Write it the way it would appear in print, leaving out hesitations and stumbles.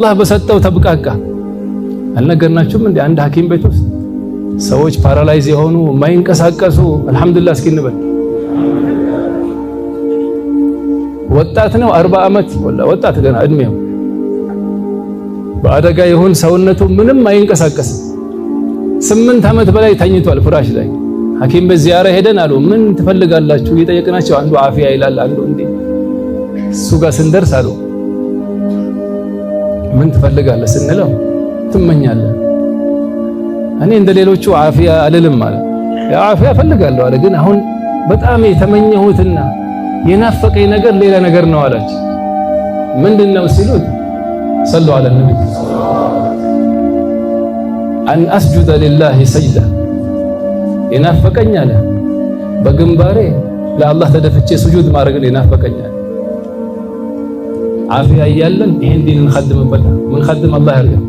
አላህ በሰጠው ተብቃቃ። አልነገርናችሁም እንዴ? አንድ ሐኪም ቤት ውስጥ ሰዎች ፓራላይዝ የሆኑ የማይንቀሳቀሱ አልሐምዱሊላህ እስኪ እንበል። ወጣት ነው 40 ዓመት ወጣት ገና እድሜው በአደጋ ይሁን ሰውነቱ ምንም አይንቀሳቀስም። 8 ዓመት በላይ ተኝቷል ፍራሽ ላይ። ሐኪም ቤት ዚያራ ሄደን አሉ ምን ትፈልጋላችሁ እየጠየቅናቸው አንዱ አፊያ ይላል፣ አንዱ እንዴ። እሱ ጋር ስንደርስ አሉ ምን ትፈልጋለህ ስንለው ትመኛለህ። እኔ እንደሌሎቹ አፊያ አልልም ማለት ያ አፊያ ፈልጋለሁ አለ። ግን አሁን በጣም የተመኘሁትና የናፈቀኝ ነገር ሌላ ነገር ነው አላች። ምንድነው ሲሉት ሰሉ ዐለ ነብይ አን አስጁደ ሊላሂ ሰጅዳ የናፈቀኝ አለ በግንባሬ ለአላህ ተደፍቼ ስጁድ ማድረግን የናፈቀኝ አለ። አፊያ እያለን ይሄን ዲን እንኸድምበት ምን ኸድም አላህ ያርገን።